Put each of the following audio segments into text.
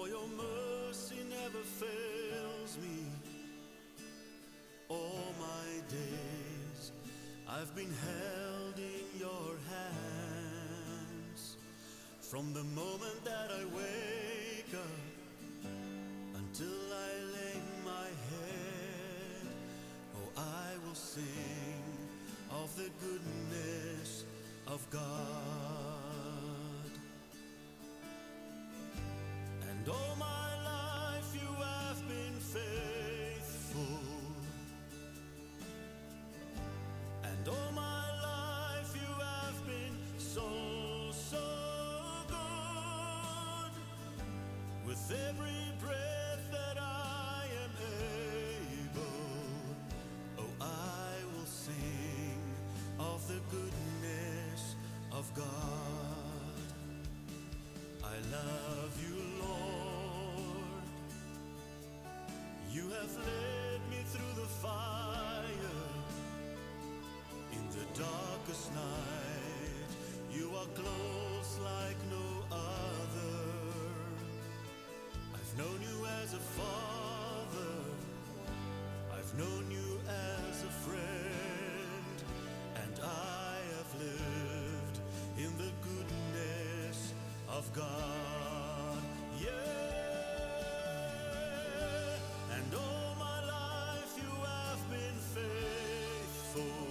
For your mercy never fails me. All my days I've been held in your hands. From the moment that I wake up until I lay my head, oh, I will sing of the goodness of God. And all my life you have been faithful. And all my life you have been so good. With every breath that I am able, oh, I will sing of the goodness of God. I love you, Lord. You have led me through the fire. In the darkest night, you are close like no other. I've known you as a father. I've known you as a friend. And I have lived in the goodness of God. Yeah. And all my life you have been faithful.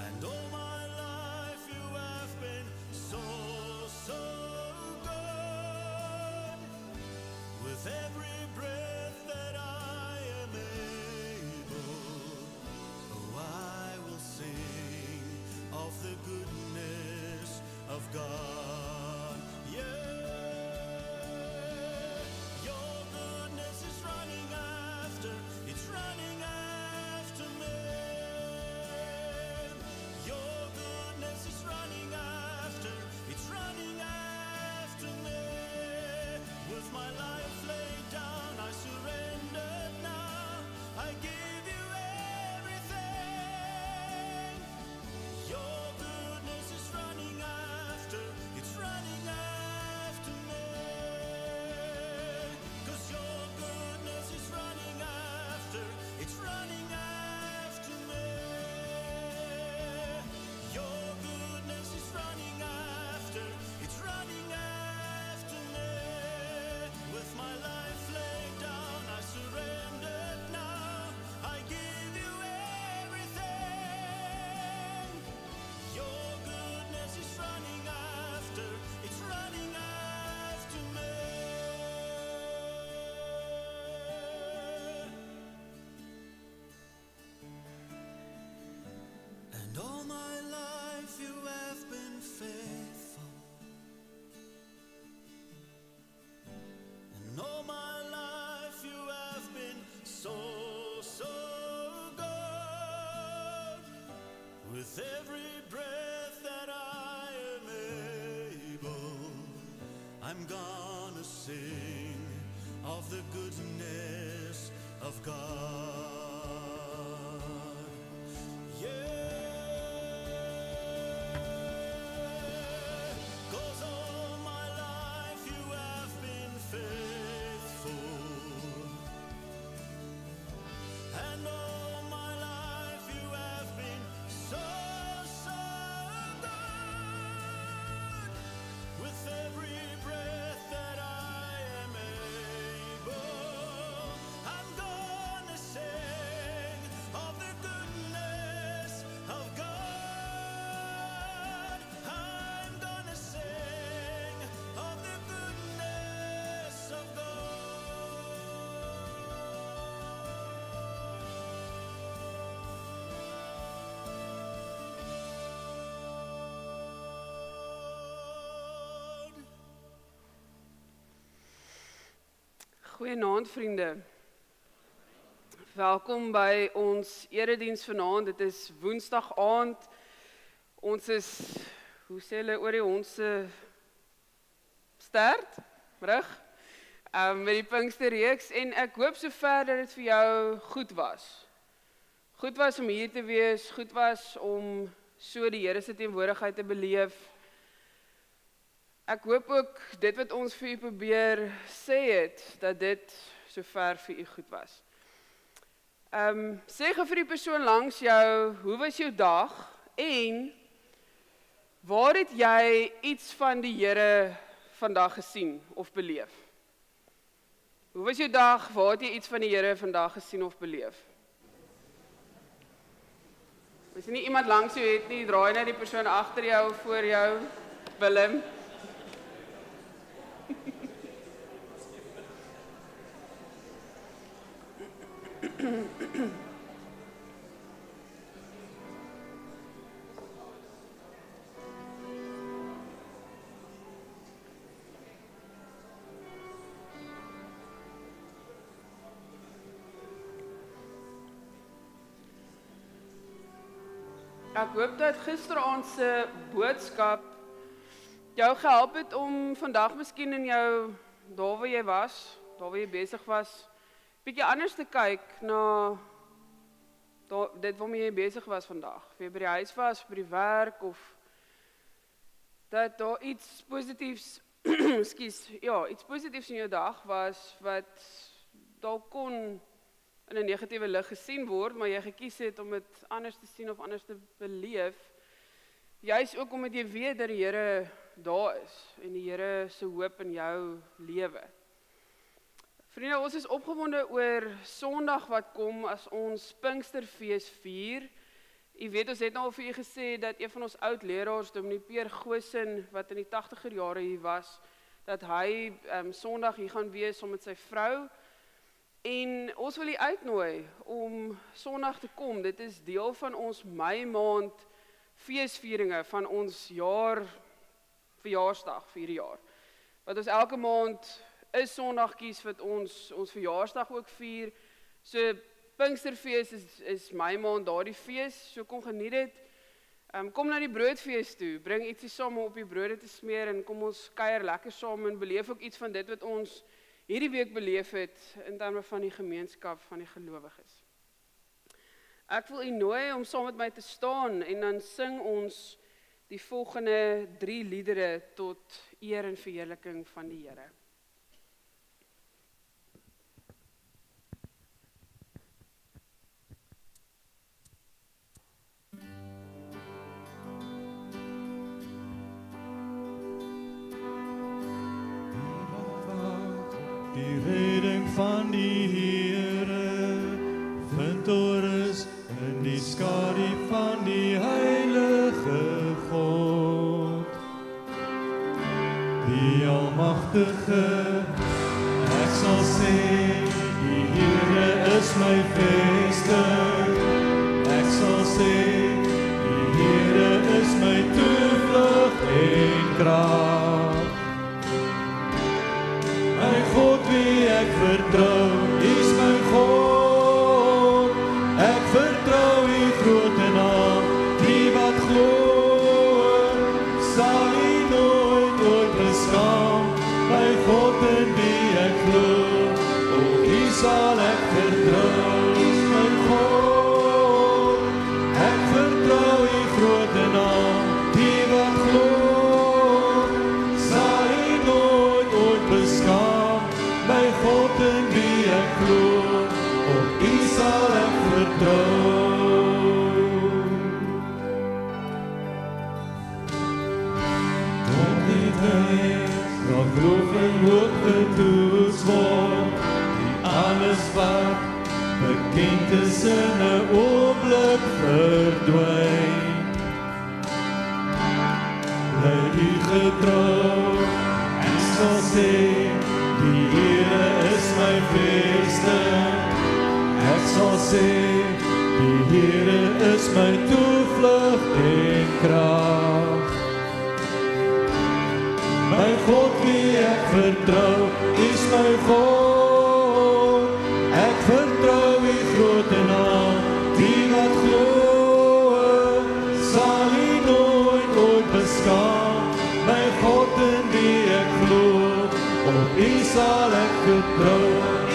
And all my life you have been so good. With every breath that I am able, oh, I will sing of the goodness of God. Yeah, your goodness is running after, it's running after me. Your goodness is running after, it's running after me. With my life laid down, I surrender now. I give you everything. Your goodness is running after, it's running after me. 'Cause your goodness is running after, it's running after me. Your goodness is running after, it's running after me. With my life laid down, I surrender now. I give you everything. Your goodness is running after, it's running after me. And all my life you have been faithful. And all my life you have been so good. With every breath that I am able, I'm gonna sing of the goodness of God. Yeah, 'cause all my life you have been faithful. And all my life you have been so good. With every breath that I am able, I'm gonna sing of the goodness of God. I'm gonna sing of the goodness of God. Goeienaand vriende. Welkom by ons erediens vanaand. Dit is Woensdag aand. Ons is, hoe sê hulle oor die hond se stert, rug, met die Pinksterreeks en ek hoop sover dat dit vir jou goed was. Goed was om hier te wees, goed was om so die Here se teenwoordigheid te beleef. Ek hoop ook dit wat ons vir u probeer sê het, dat dit sover vir u goed was. Sê gou vir die persoon langs jou, hoe was jou dag en waar het jy iets van die Here vandag gesien of beleef? Hoe was jou dag? Waar het jy iets van die Here vandag gesien of beleef? As jy nie iemand langs jou het nie, draai na die persoon agter jou of voor jou, Willem. Ek hoop dat gisteraand se boodskap jou gehelp het om vandag miskien in jou, daar waar jy was, daar waar jy besig was, bietjie anders te kyk na dit waarmee jy besig was vandag. Of jy by die huis was, by die werk, of dat daar iets positiefs, iets positiefs in jou dag was, wat dalk kon in 'n negatiewe lig gesien word, maar jy gekies het om dit anders te sien of anders te beleef, juis ook omdat jy weet dat die Here daar is, en die Here se hoop in jou lewe. Vriende, ons is opgewonde oor Sondag wat kom as ons Pinksterfees vier. U weet, ons het nou al vir u gesê dat een van ons oud leraars, Dominee Peer Goosen, wat in die 80er jare hier was, dat hy Sondag hier gaan wees saam met sy vrou. En ons wil u uitnooi om Sondag te kom. Dit is deel van ons Mei maand feesvieringe van ons verjaarsdag, 4 jaar. Wat ons elke maand is Sondag kies wat ons verjaarsdag ook vier. So Pinksterfees is Mei maand daardie fees, so kom geniet dit. Kom na die broodfees toe, bring ietsie saam om op die brode te smeer en kom ons kuier lekker saam en beleef ook iets van dit wat ons hierdie week beleef het in terme van die gemeenskap van die gelowiges. Ek wil u nooi om saam met my te staan en dan sing ons die volgende 3 liedere tot eer en verheerliking van die Here. Die reding van die Here vind rus in die skadu van die heilige God. Die almagtige, ek sal sê, die Here is my vesting. Ek sal sê, die Here is my toevlug en krag. My God wie ek vertrou, is my God. Ek vertrou u groot naam, die wat glo, sal u nooit beskaam. My God in wie ek glo, o u sal ek vertrou, is my God. Ek vertrou u groot naam, die wat glo, sal u nooit beskaam. My God in wie ek glo, op u sal ek vertrou. Tot die tyd, dat geloof en hoop getoets word, die alles wat bekend is in 'n oomblik verdwyn. Bly u getrou, ek sal sê, die Here is my vesting. Ek sal sê, die Here is my toevlug en krag. My God wie ek vertrou, is my God. Ek vertrou u groot naam, die wat glo, sal u nooit beskaam. My God in wie ek glo, op u sal ek vertrou,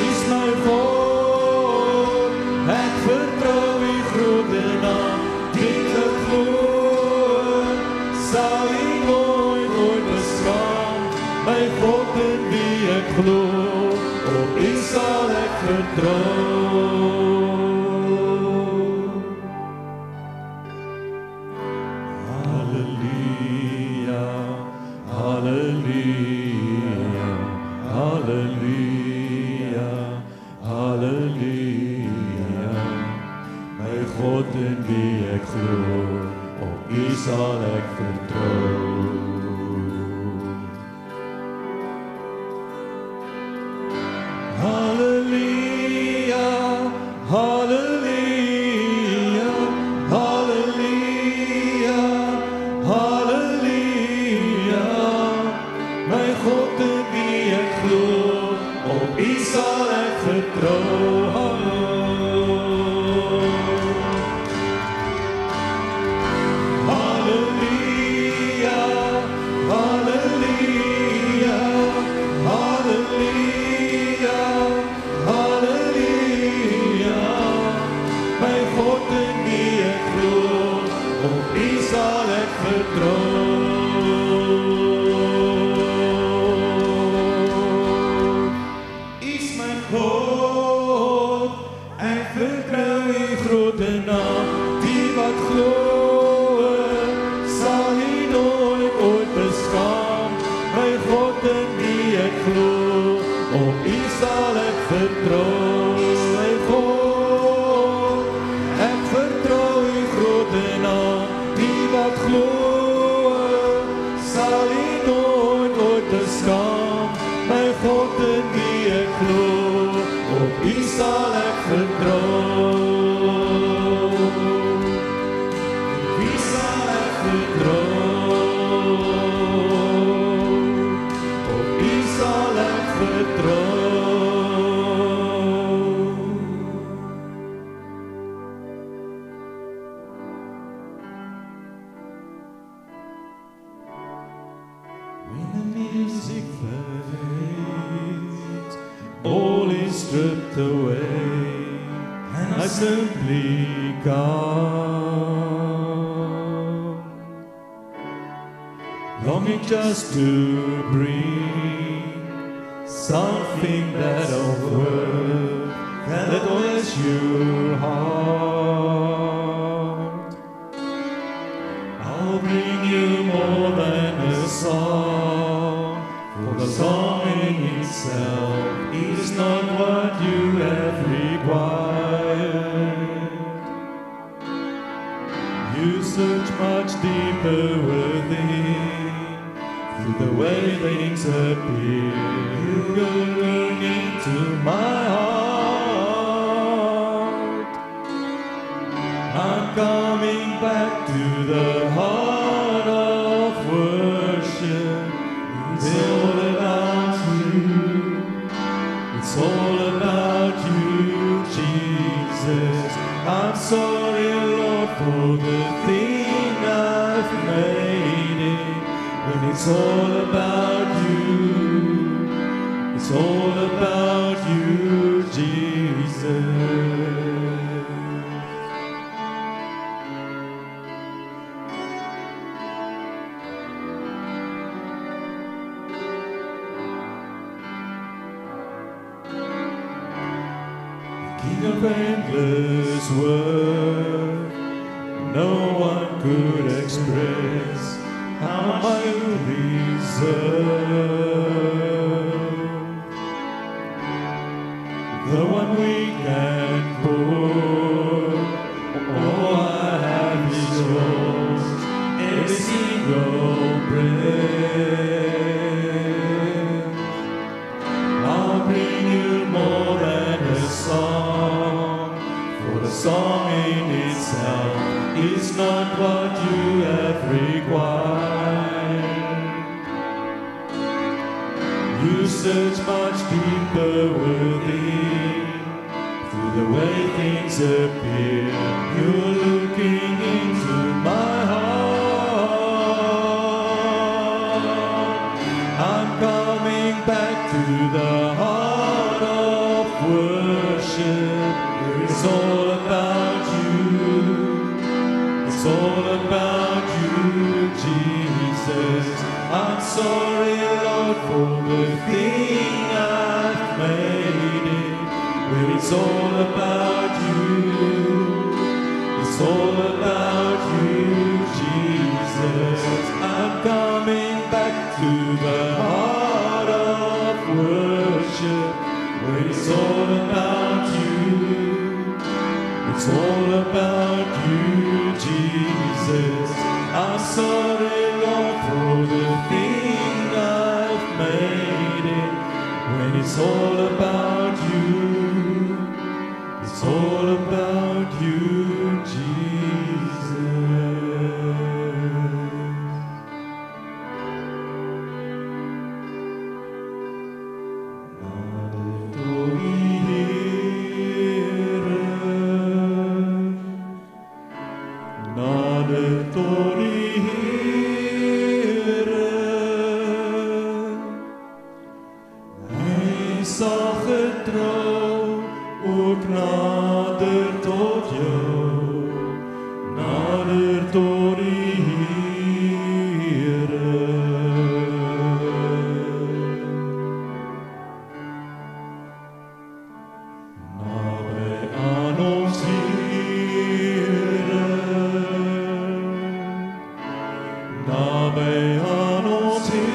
is my God. Ek vertrou u groot naam, die wat glo, sal u nooit beskaam. vertrou. Halleluja, halleluja, halleluja, halleluja. My God in wie ek glo, op U sal ek vertrou. Halleluja, halleluja, halleluja, halleluja. My God in wie ek glo, op U sal ek vertrou. Halleluja, halleluja, halleluja, halleluja. My God in wie ek glo, op U sal ek vertrou. U is my God, ek vertrou U grote naam, die wat glo sal nie nooit ooit beskaam. My God in wie ek glo, op U sal ek vertrou. My God, ek vertrou U grote naam, die wat glo sal nie nooit ooit beskaam. My God in wie ek glo, op U sal ek vertrou. Wie sal ek vertrou? Op U sal ek vertrou. When the music fades, all is stripped away, and I simply come, longing just to bring something that of worth, that was your heart. I'll bring you more than a song, for the song in itself is not what you have required. You search much deeper within, through the way things appear. You go into my heart. I'm coming back to the heart of worship. It's all about you. It's all about you, Jesus. I'm sorry, Lord, for the thing I've made it. When it's all about you, it's all about you, Jesus. King of endless worth, no one could express how much you deserve. The one we can pour, all I have is yours, every single breath. I'll bring you more than a song, for the song in itself is not what you have required. You search much deeper within, through the way things appear. You're looking into my heart. I'm coming back to the heart of worship. It's all about you. It's all about you, Jesus. I'm sorry, Lord, for the thing I've made it. when it's all about you. It's all about you, Jesus. I'm coming back to the heart of worship, when it's all about you. It's all about you, Jesus. I'm sorry, Lord, for the thing I've made it. When it's all about you, it's all about you, Jesus. Nader tot die Here, Hy sal getrou ook nader tot jou, nader tot die Here. Naby aan ons Here, naby aan ons Here,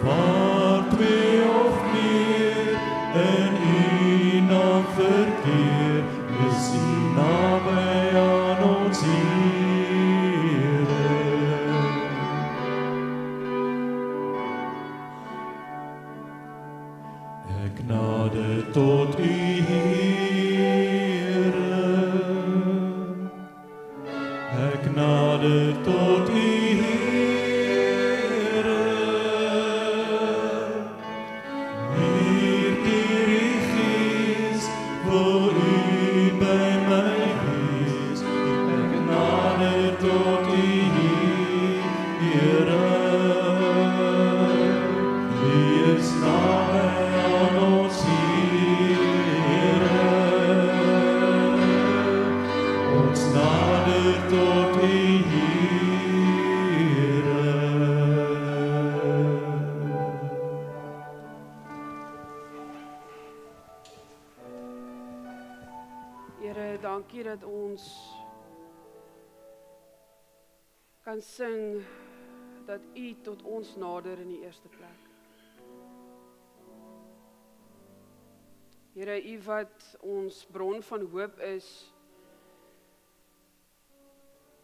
waar twee of meer in U naam verkeer, is U naby aan ons Here. Ek nader tot U Here, ek nader tot U Here, hier deur U Gees wil U by my wees. Ek nader tot U Here, U is naby aan ons Here, ons nader tot U Here. Here, dankie dat ons kan sing dat U tot ons nader in die eerste plek. Here, U wat ons bron van hoop is,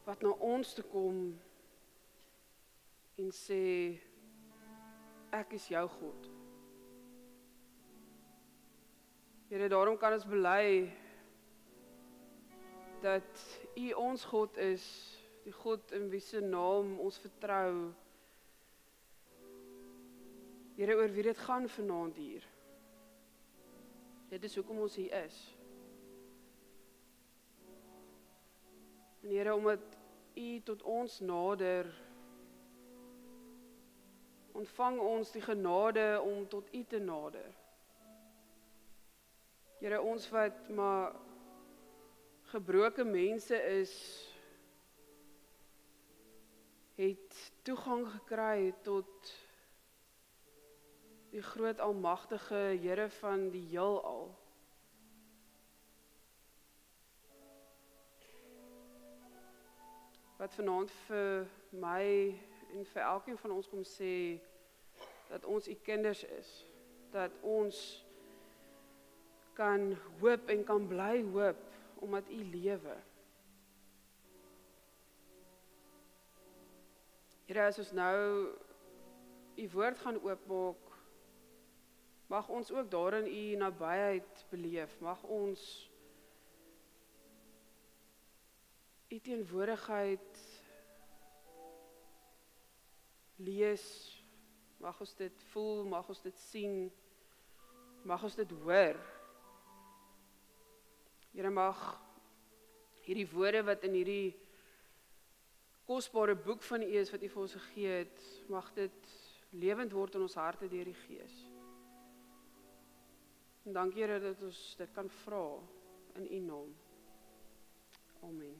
wat na ons toe kom en sê, ek is jou God. Here, daarom kan ons bely dat U ons God is, die God in wie se naam ons vertrou. Here, oor wie dit gaan vanaand hier. Dit is hoekom ons hier is. En Here, omdat U tot ons nader, ontvang ons die genade om tot U te nader. Here, ons wat maar gebroke mense is, het toegang gekry tot die groot almagtige Here van die heelal. Wat vanaand vir my en vir elkeen van ons kom sê, dat ons U kinders is, dat ons kan hoop en kan bly hoop, omdat U lewe. Here, as ons nou U woord gaan oopmaak, mag ons ook daarin U nabyheid beleef. Mag ons U teenwoordigheid lees. Mag ons dit voel, mag ons dit sien, mag ons dit hoor. Here, mag hierdie woorde wat in hierdie kosbare boek van U is, wat U vir ons gegee het, mag dit lewend word in ons harte deur die Gees. En dankie Here dat ons dit kan vra in U naam. Amen.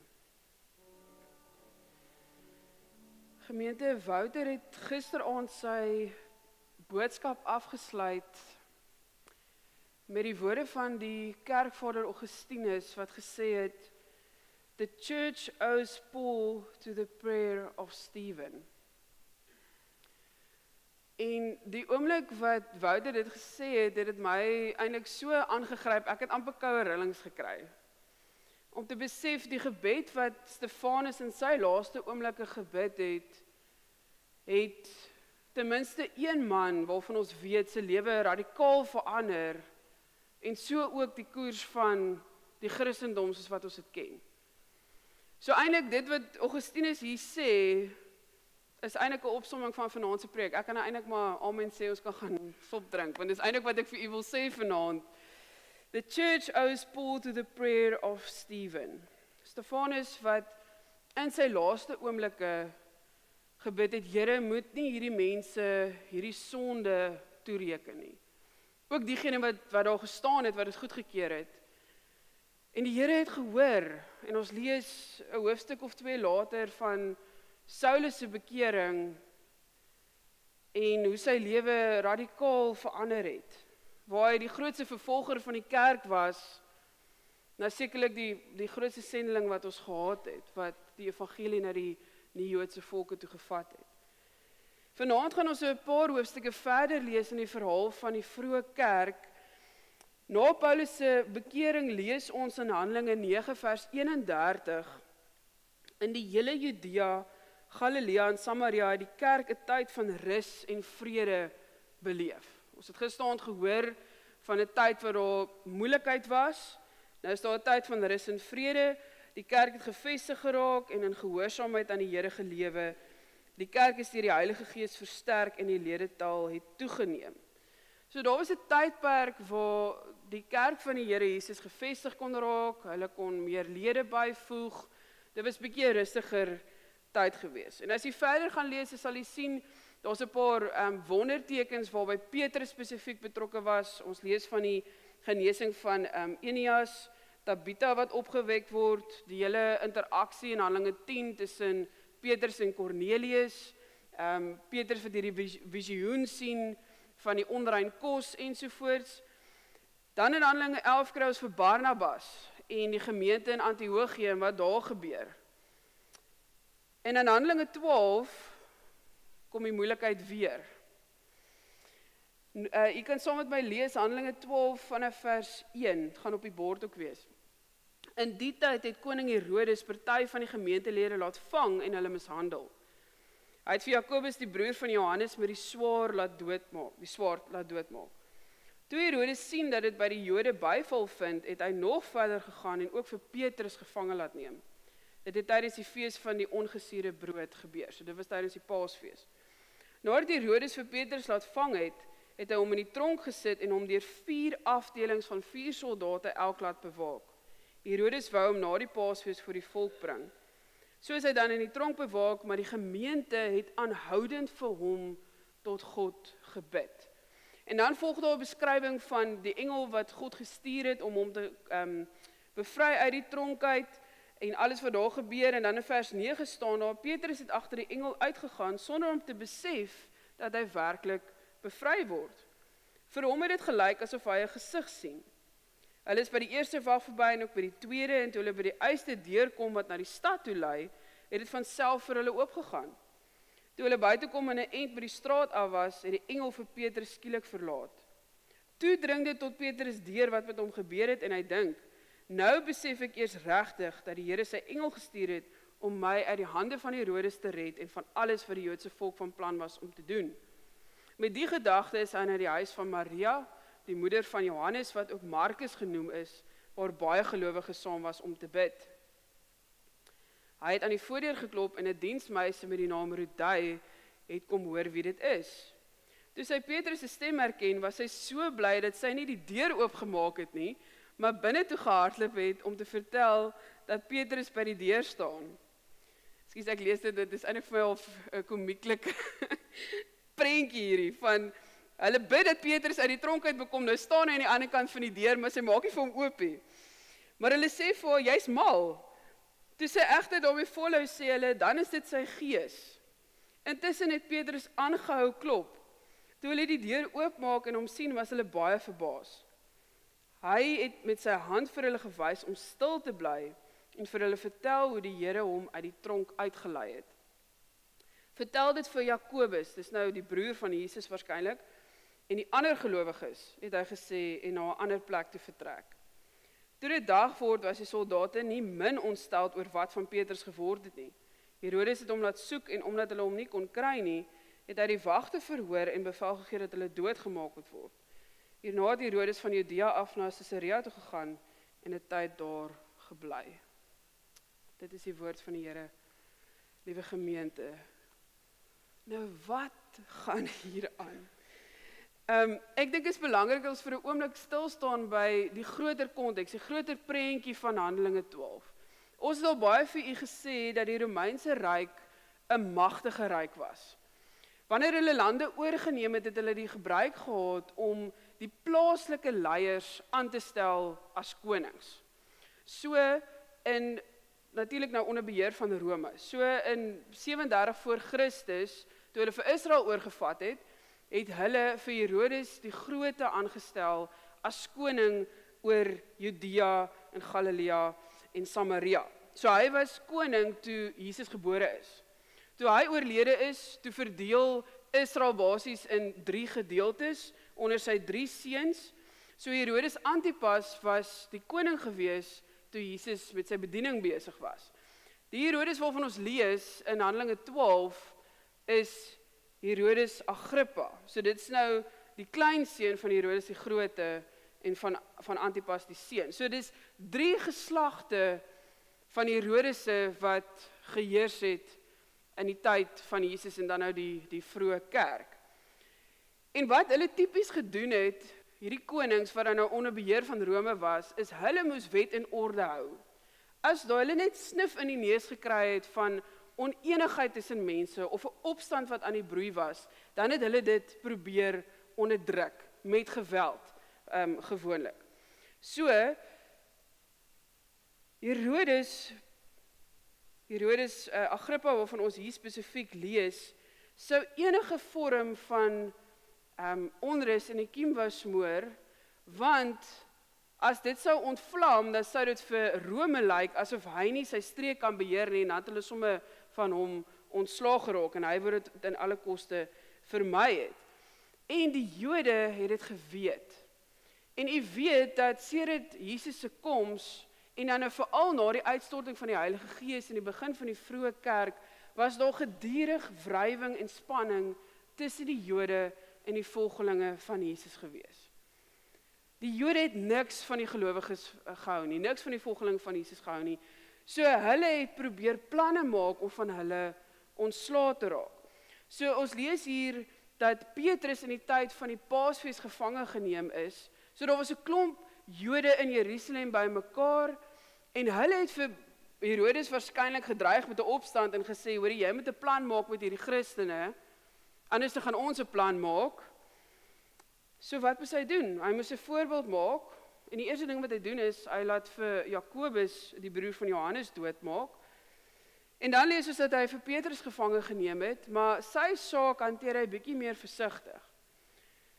Gemeente, Wouter het gisteraand sy boodskap afgesluit met die woorde van die kerkvader Augustinus wat gesê het, "The church owes Paul to the prayer of Stephen." En die oomblik wat Wouter dit gesê het, het dit my eintlik so aangegryp, ek het amper koue rillings gekry. Om te besef die gebed wat Stefanus in sy laaste oomblikke gebid het ten minste een man waarvan ons weet sy lewe radikaal verander en so ook die koers van die Christendom soos wat ons dit ken. So eintlik dit wat Augustinus hier sê, is eintlik 'n opsomming van vanaand se preek. Ek kan nou eintlik maar amen sê, ons kan gaan sop drink, want dis eintlik wat ek vir u wil sê vanaand. The church owes Paul to the prayer of Stephen. Stefanus wat in sy laaste oomblikke gebid het, Here, moet nie hierdie mense hierdie sonde toereken nie. Ook diegene wat daar gestaan het, wat dit goedgekeur het. En die Here het gehoor, en ons lees 'n hoofstuk of 2 later van Saulus se bekering en hoe sy lewe radikaal verander het. Waar hy die grootste vervolger van die kerk was, nou sekerlik die grootste sendeling wat ons gehad het, wat die evangelie na die nie-Joodse volke toe gevat het. Vanaand gaan ons 'n paar hoofstukke verder lees in die verhaal van die vroeë kerk. Na Paulus se bekering lees ons in Handelinge 9 vers 31, in die hele Judea, Galilea en Samaria het die kerk 'n tyd van rus en vrede beleef. Ons het gisterand gehoor van 'n tyd waar daar moeilikheid was. Nou is daar 'n tyd van rus en vrede. Die kerk het gefestig geraak en in gehoorsaamheid aan die Here gelewe. Die kerk is deur die Heilige Gees versterk en die ledetaal het toegeneem. So daar was 'n tydperk waar die kerk van die Here Jesus gefestig kon raak, hulle kon meer lede byvoeg. Dit was 'n bietjie rustiger tyd gewees. En as jy verder gaan lees, sal jy sien daar's 'n paar wondertekens waarby Petrus spesifiek betrokke was. Ons lees van die genesing van Eneas, Tabitha wat opgewek word, die hele interaksie in Handelinge 10 tussen Petrus en Cornelius, Petrus wat hierdie visioen sien van die onrein kos ensovoorts. Dan in Handelinge 11 kry ons vir Barnabas en die gemeente in Antiochië en wat daar gebeur. En in Handelinge 12 kom die moeilikheid weer. Jy kan saam met my lees Handelinge 12 vanaf vers 1, het gaan op die bord ook wees. In die tyd het koning Herodes party van die gemeentelede laat vang en hulle mishandel. Hy het vir Jakobus die broer van Johannes met die swaard laat doodmaak. Toe Herodes sien dat dit by die Jode byval vind, het hy nog verder gegaan en ook vir Petrus gevange laat neem. Dit het tydens die fees van die ongesuurde brood gebeur. So dit was tydens die Paasfees. Nadat Herodes vir Petrus laat vang het hy hom in die tronk gesit en hom deur 4 afdelings van 4 soldate elk laat bewaak. Herodes wou hom na die Paasfees voor die volk bring. So is hy dan in die tronk bewaak, maar die gemeente het aanhoudend vir hom tot God gebid. En dan volg daar 'n beskrywing van die engel wat God gestuur het om hom te bevry uit die tronk uit en alles wat daar gebeur. En dan in vers 9 staan daar, Petrus het agter die engel uitgegaan sonder om te besef dat hy werklik bevry word. Vir hom het dit gelyk asof hy 'n gesig sien. Hulle is by die eerste wag verby en ook by die tweede, en toe hulle by die eerste deur kom wat na die stad toe lei, het dit van self vir hulle oopgegaan. Toe hulle buite kom en 'n end by die straat af was, het die engel vir Petrus skielik verlaat. Toe dring dit tot Petrus deur wat met hom gebeur het en hy dink, nou besef ek eers regtig dat die Here sy engel gestuur het om my uit die hande van Herodes te red en van alles wat die Joodse volk van plan was om te doen. Met die gedagte is hy na die huis van Maria, die moeder van Johannes wat ook Markus genoem is, waar baie gelowiges saam was om te bid. Hy het aan die voordeur geklop en 'n diensmeisie met die naam Rodai het kom hoor wie dit is. Toe sy Petrus se stem herken, was sy so bly dat sy nie die deur oopgemaak het nie, maar binne toe gehardloop het om te vertel dat Petrus by die deur staan. Ekskuus, ek lees dit is eintlik vir my 'n komieklike prentjie hierdie van hulle bid dat Petrus uit die tronk uit bekom, nou staan hy aan die ander kant van die deur, maar sy maak nie vir hom oop nie. Maar hulle sê vir hom, jy's mal. Toe sy egter daarmee volhou, sê hulle, dan is dit sy gees. Intussen het Petrus aangehou klop. Toe hulle die deur oopmaak en hom sien, was hulle baie verbaas. Hy het met sy hand vir hulle gewys om stil te bly en vir hulle vertel hoe die Here hom uit die tronk uitgelei het. Vertel dit vir Jakobus, dis nou die broer van Jesus waarskynlik, en die ander gelowiges, het hy gesê, en na 'n ander plek toe vertrek. Toe dit dag word, was die soldate nie min ontsteld oor wat van Petrus geword het nie. Herodes het hom laat soek en omdat hulle hom nie kon kry nie, het hy die wagte verhoor en bevel gegee dat hulle doodgemaak moet word. Hierna het Herodes van Judea af na Caesarea toe gegaan en 'n tyd daar gebly. Dit is die woord van die Here, liewe gemeente. Nou wat gaan hier aan? Ek dink dit is belangrik dat ons vir 'n oomblik stil staan by die groter konteks, die groter prentjie van Handelinge 12. Ons het al baie vir u gesê dat die Romeinse ryk 'n magtige ryk was. Wanneer hulle lande oorgeneem het, het hulle die gebruik gehad om die plaaslike leiers aan te stel as konings. So in natuurlik nou onder beheer van Rome. So in 37 voor Christus, toe hulle vir Israel oorgevat het, het hulle vir Herodes die Grote aangestel as koning oor Judea en Galilea en Samaria. So hy was koning toe Jesus gebore is. Toe hy oorlede is, toe verdeel Israel basies in 3 gedeeltes onder sy 3 seuns. So Herodes Antipas was die koning gewees toe Jesus met sy bediening besig was. Die Herodes waarvan ons lees in Handelinge 12 is Herodes Agrippa. So dit is nou die kleinseun van Herodes die Grote en van Antipas die seun. So dis 3 geslagte van Herodese wat geheers het in die tyd van Jesus en dan nou die vroeë kerk. En wat hulle tipies gedoen het, hierdie konings wat dan nou onder beheer van Rome was, is hulle moes wet en orde hou. As hulle net snif in die neus gekry het van onenigheid tussen mense of 'n opstand wat aan die broei was, dan het hulle dit probeer onderdruk met geweld, gewoonlik. So Herodes Agrippa waarvan ons hier spesifiek lees, sou enige vorm van onrus in die kiem wou smoor, want as dit sou ontvlam, dan sou dit vir Rome lyk asof hy nie sy streek kan beheer nie, en dan het hulle somme van hom ontslaag geraak, en hy wou dit ten alle koste vermy het. En die Jode het dit geweet. En u weet dat sedert Jesus se koms, en dan nou veral na die uitstorting van die Heilige Gees in die begin van die vroeë kerk, was daar gedurig wrywing en spanning tussen die Jode en die volgelinge van Jesus gewees. Die Jode het niks van die gelowiges gehou nie, niks van die volgelinge van Jesus gehou nie. So hulle het probeer planne maak om van hulle ontslae te raak. So ons lees hier dat Petrus in die tyd van die Paasfees gevange geneem is. So daar was 'n klomp Jode in Jerusalem bymekaar en hulle het vir Herodes waarskynlik gedreig met 'n opstand en gesê, hoor jy moet 'n plan maak met hierdie Christene, anders dan gaan ons 'n plan maak. So wat moes hy doen? Hy moes 'n voorbeeld maak en die eerste ding wat hy doen is, hy laat vir Jakobus, die broer van Johannes, doodmaak. En dan lees ons dat hy vir Petrus gevange geneem het, maar sy saak hanteer hy bietjie meer versigtig.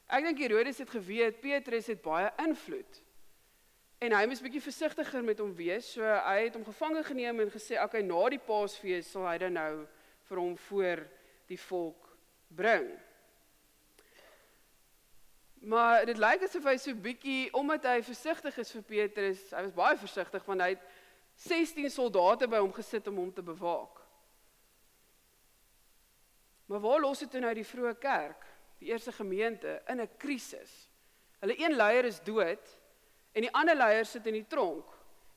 Ek dink Herodes het geweet, Petrus het baie invloed. En hy moes bietjie versigtiger met hom wees, so hy het hom gevange geneem en gesê, okay, na die Paasfees sal hy dan nou vir hom voor die volk bring. Maar dit lyk asof hy so bietjie, omdat hy versigtig is vir Petrus, hy was baie versigtig, want hy het 16 soldate by hom gesit om hom te bewaak. Maar waar los het nou die vroeë kerk, die eerste gemeente, in 'n krisis? Hulle een leier is dood, en die ander leier sit in die tronk,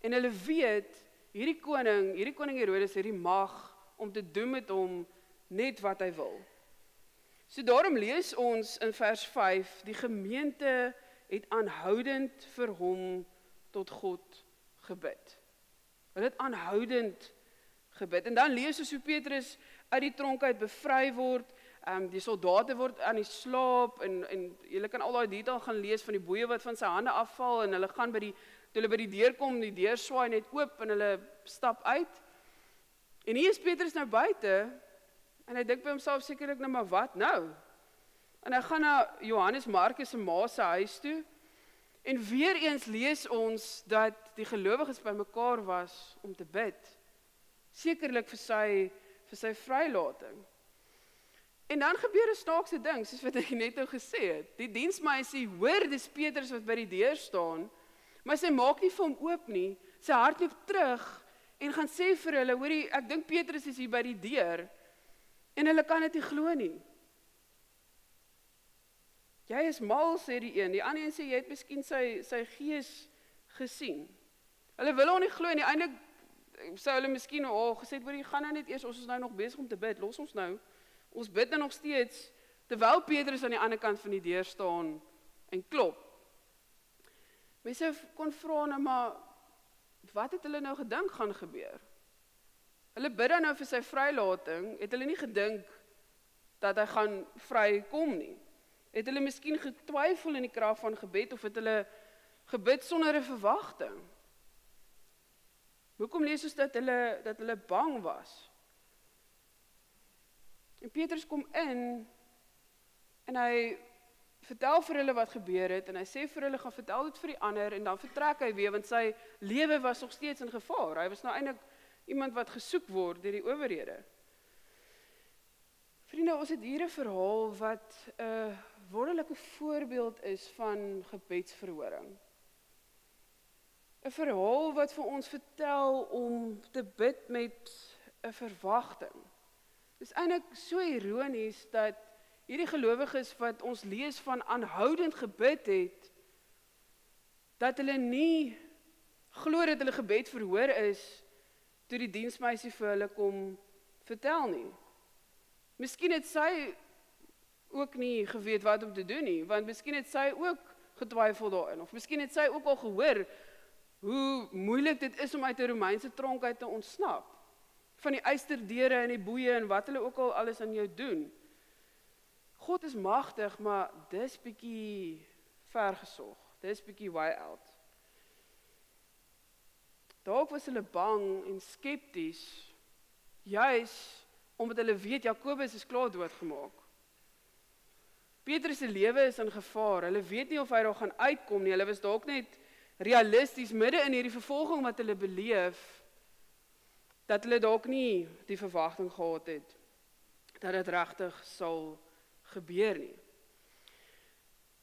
en hulle weet, hierdie koning Herodes het die mag om te doen met hom net wat hy wil. So daarom lees ons in vers 5, die gemeente het aanhoudend vir hom tot God gebid. Hulle het aanhoudend gebid. En dan lees ons hoe Petrus uit die tronk uit bevry word, die soldate word aan die slaap, en julle kan al daai detail gaan lees van die boeie wat van sy hande afval, en hulle gaan toe hulle by die deur kom, die deur swaai net oop, en hulle stap uit. En hier is Petrus nou buite, en hy dink by homself sekerlik nou, maar wat nou? En hy gaan na Johannes Markus se ma se huis toe. En weer eens lees ons dat die gelowiges bymekaar was om te bid. Sekerlik vir sy vrylating. En dan gebeur 'n snaakse ding, soos wat ek net nou gesê het. Die diensmeisie hoor dis Petrus wat by die deur staan, maar sy maak nie vir hom oop nie. Sy hardloop terug en gaan sê vir hulle, hoorie, ek dink Petrus is hier by die deur. En hulle kan dit nie glo nie. Jy is mal, sê die een. Die ander een sê, jy het miskien sy gees gesien. Hulle wil hom nie glo nie. Eindelik sou hulle miskien gesê het, hoorie, gaan nou net eers, ons is nou nog besig om te bid, los ons nou. Ons bid nou nog steeds, terwyl Petrus aan die ander kant van die deur staan en klop. Mense kon vra nou, maar wat het hulle nou gedink gaan gebeur? Hulle bid dan nou vir sy vrylating, het hulle nie gedink dat hy gaan vrykom nie. Het hulle miskien getwyfel in die krag van gebed, of het hulle gebid sonder 'n verwagting? Hoekom lees ons dat hulle bang was? En Petrus kom in, en hy vertel vir hulle wat gebeur het, en hy sê vir hulle, gaan vertel dit vir die ander, en dan vertrek hy weer, want sy lewe was nog steeds in gevaar. Hy was nou eintlik iemand wat gesoek word deur die owerhede. Vriende, ons het hier 'n verhaal wat 'n wonderlike voorbeeld is van gebedsverhoring. 'n Verhaal wat vir ons vertel om te bid met 'n verwagting. Dit is eintlik so ironies dat hierdie gelowiges wat ons lees van aanhoudend gebid het, dat hulle nie glo dat hulle gebed verhoor is, toe die diensmeisie vir hulle kom vertel nie. Miskien het sy ook nie geweet wat om te doen nie, want miskien het sy ook getwyfel daarin, of miskien het sy ook al gehoor hoe moeilik dit is om uit 'n Romeinse tronk uit te ontsnap, van die ysterdeure en die boeie en wat hulle ook al alles aan jou doen. God is magtig, maar dis bietjie vergesog, dis bietjie way out. Dalk was hulle bang en skepties, juis omdat hulle weet Jakobus is klaar doodgemaak. Petrus se lewe is in gevaar. Hulle weet nie of hy daar gaan uitkom nie. Hulle was dalk net realisties midde in hierdie vervolging wat hulle beleef, dat hulle dalk nie die verwagting gehad het dat dit regtig sal gebeur nie.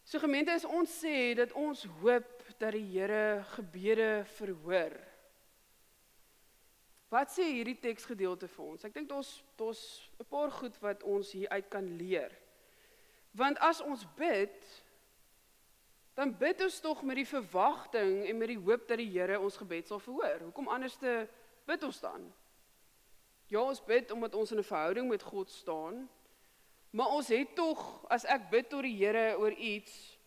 So gemeente, as ons sê dat ons hoop dat die Here gebede verhoor, wat sê hierdie teksgedeelte vir ons? Ek dink daar's 'n paar goed wat ons hier uit kan leer. Want as ons bid, dan bid ons tog met die verwagting en met die hoop dat die Here ons gebed sal verhoor. Hoekom anders te bid ons dan? Ja, ons bid omdat ons in 'n verhouding met God staan, maar ons het tog, as ek bid tot die Here oor iets,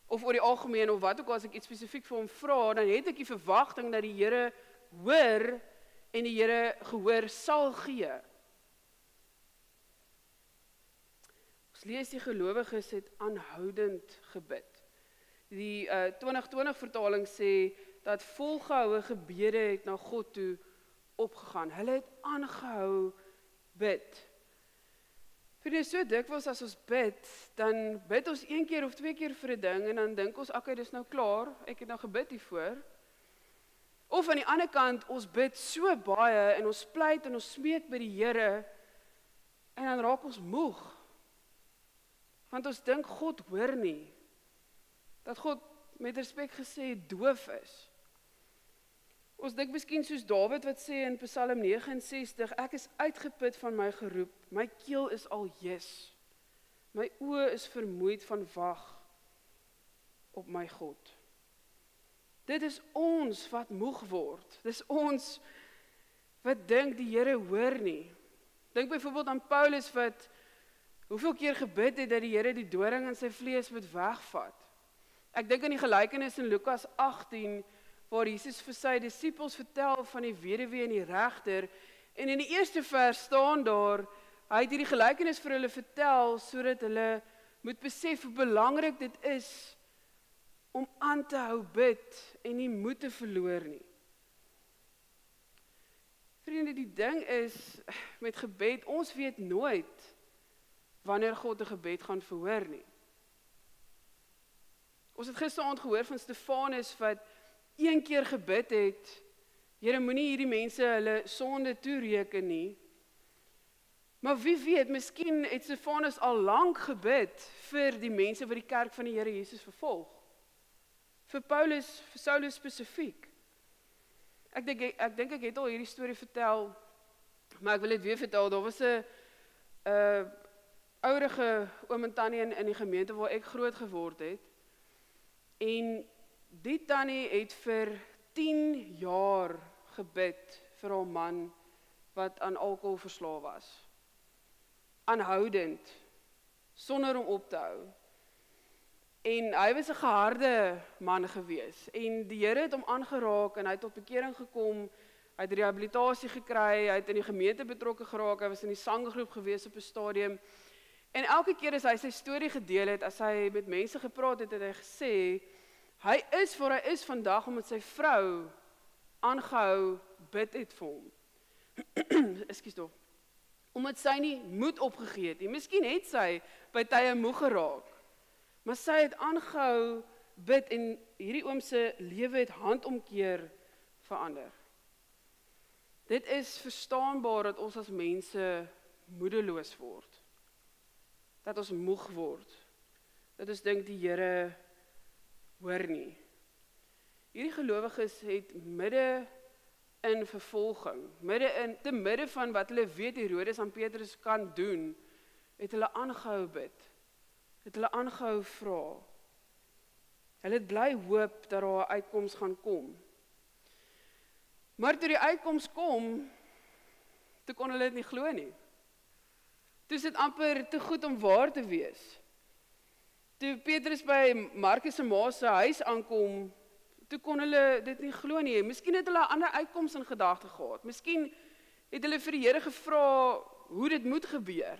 of oor die algemeen, of wat ook al, as ek iets spesifiek vir hom vra, dan het ek die verwagting dat die Here hoor, en die Here gehoor sal gee. Ons lees die gelowiges het aanhoudend gebid. Die 2020 vertaling sê dat volgehoue gebede het na God toe opgegaan. Hulle het aangehou bid. Vir dit so dikwels as ons bid, dan bid ons 1 keer of 2 keer vir 'n ding, en dan dink ons, okay, dis nou klaar, ek het nou gebid hiervoor. Of aan die ander kant, ons bid so baie, en ons pleit en ons smeek by die Here, en dan raak ons moeg. Want ons dink God hoor nie. Dat God, met respek gesê, doof is. Ons dink miskien soos Dawid wat sê in Psalm 69, ek is uitgeput van my geroep, my keel is al jes, my oë is vermoeid van wag op my God. Dit is ons wat moeg word, dis ons wat dink die Here hoor nie. Dink byvoorbeeld aan Paulus wat hoeveel keer gebid het dat die Here die doring in sy vlees moet wegvat. Ek dink aan die gelykenis in Lukas 18, waar Jesus vir sy disippels vertel van die weduwee en die regter, en in die eerste vers staan daar, hy het hierdie gelykenis vir hulle vertel, sodat hulle moet besef hoe belangrik dit is, om aan te hou bid, en nie moed te verloor nie. Vriende, die ding is, met gebed, ons weet nooit, wanneer God 'n gebed gaan verhoor nie. Ons het gisteraand gehoor van Stefanus wat een keer gebid het, Here, moenie hierdie mense hulle sonde toereken nie. Maar wie weet, miskien het Stefanus al lank gebid vir die mense wat die kerk van die Here Jesus vervolg. Vir Paulus, vir Saulus spesifiek. Ek dink ek het al hierdie storie vertel, maar ek wil dit weer vertel. Daar was 'n ouerige oom en tannie in die gemeente waar ek groot geword het. En die tannie het vir 10 jaar gebid vir haar man wat aan alkohol verslaaf was. Aanhoudend, sonder om op te hou. En hy was 'n geharde man gewees. En die Here het hom aangeraak en hy het tot bekering gekom. Hy het rehabilitasie gekry, hy het in die gemeente betrokke geraak, hy was in die sanggroep gewees op 'n stadium. En elke keer as hy sy storie gedeel het, as hy met mense gepraat het, het hy gesê, hy is waar hy is vandag omdat sy vrou aangehou bid het vir hom. Ekskuus tog. Omdat sy nie moed opgegee het nie. Miskien het sy by tye moeg geraak, maar sy het aangehou bid en hierdie oom se lewe het handomkeer verander. Dit is verstaanbaar dat ons as mense moedeloos word. Dat ons moeg word. Dat ons dink die Here hoor nie. Hierdie gelowiges het midde in vervolging, te midde van wat hulle weet Herodes aan Petrus kan doen, het hulle aangehou bid. Het hulle aangehou vra. Hulle het bly hoop dat daar 'n uitkoms gaan kom. Maar toe die uitkoms kom, toe kon hulle dit nie glo nie. Toe is dit amper te goed om waar te wees. Toe Petrus by Markus se ma se huis aankom, toe kon hulle dit nie glo nie. Miskien het hulle 'n ander uitkoms in gedagte gehad. Miskien het hulle vir die Here gevra hoe dit moet gebeur.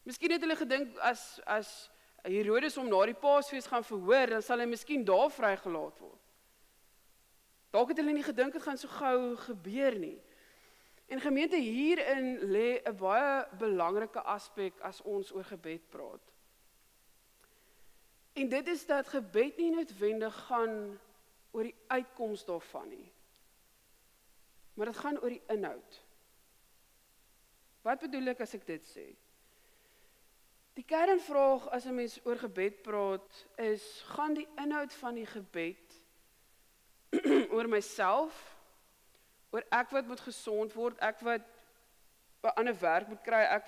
Miskien het hulle gedink as Herodes hom na die Paasfees gaan verhoor, dan sal hy miskien daar vrygelaat word. Dalk het hulle nie gedink dit gaan so gou gebeur nie. En gemeente, hierin lê 'n baie belangrike aspek as ons oor gebed praat. En dit is dat gebed nie noodwendig gaan oor die uitkoms daarvan nie. Maar dit gaan oor die inhoud. Wat bedoel ek as ek dit sê? Die kernvraag as 'n mens oor gebed praat is, gaan die inhoud van die gebed oor myself, oor ek wat moet gesond word, ek wat 'n ander werk moet kry, ek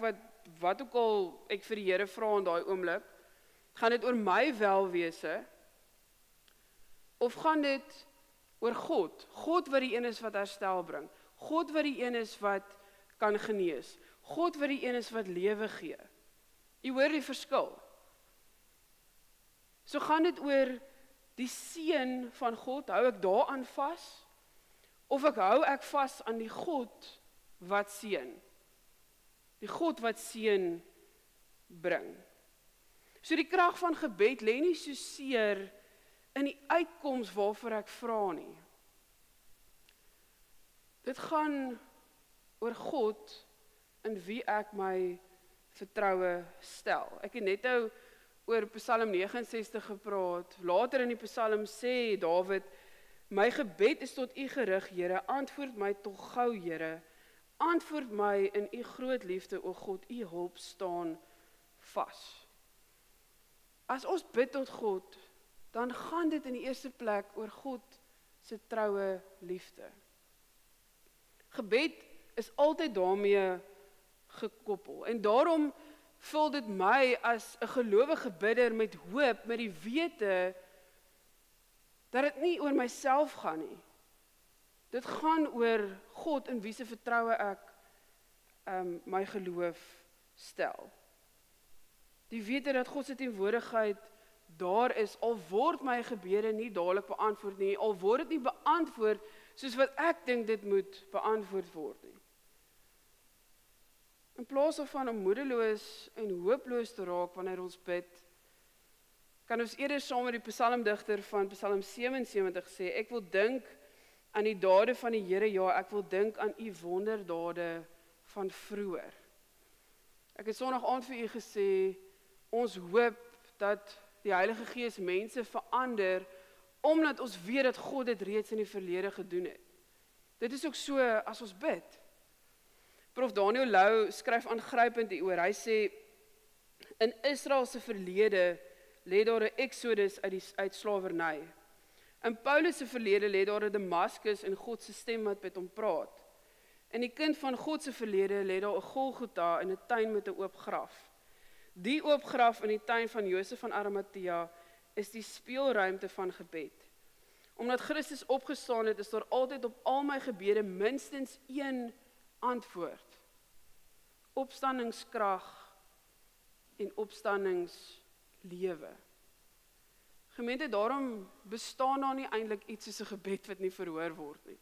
wat ook al ek vir die Here vra in daai oomblik, gaan dit oor my welwese, of gaan dit oor God? God wat die een is wat herstel bring, God wat die een is wat kan genees, God wat die een is wat lewe gee. Jy hoor die verskil. So gaan dit oor die seën van God, hou ek daaraan vas, of hou ek vas aan die God wat seën. Die God wat seën bring. So die krag van gebed lê nie so seer in die uitkoms waarvoor ek vra nie. Dit gaan oor God in wie ek my vertroue stel. Ek het net nou oor Psalm 69 gepraat. Later in die Psalm sê Dawid, my gebed is tot U gerig, Here, antwoord my tog gou, Here. Antwoord my in U groot liefde, o God, U hulp staan vas. As ons bid tot God, dan gaan dit in die eerste plek oor God se troue liefde. Gebed is altyd daarmee gekoppel. En daarom vul dit my as 'n gelowige bidder met hoop, met die wete dat dit nie oor myself gaan nie. Dit gaan oor God in wie se vertroue ek my geloof stel. Die wete dat God se teenwoordigheid daar is, al word my gebede nie dadelik beantwoord nie, al word dit nie beantwoord soos wat ek dink dit moet beantwoord word nie. In plaas daarvan om moedeloos en hooploos te raak wanneer ons bid, kan ons eerder saam met die psalmdigter van Psalm 77 sê, ek wil dink aan die dade van die Here, ja, ek wil dink aan U wonderdade van vroeër. Ek het Sondag aand vir u gesê, ons hoop dat die Heilige Gees mense verander, omdat ons weet dat God dit reeds in die verlede gedoen het. Dit is ook so as ons bid. Prof Daniel Lou skryf aangrypend hieroor. Hy sê, in Israel se verlede lê daar 'n Exodus uit slawerny. In Paulus se verlede lê daar 'n Damaskus en God se stem wat met hom praat. In die kind van God se verlede lê daar 'n Golgotha in 'n tuin met 'n oop graf. Die oop graf in die tuin van Josef van Arimatea is die speelruimte van gebed. Omdat Christus opgestaan het, is daar altyd op al my gebede minstens een antwoord. Opstandingskrag en opstandingslewe. Gemeente, daarom bestaan daar nie eintlik iets soos 'n gebed wat nie verhoor word nie.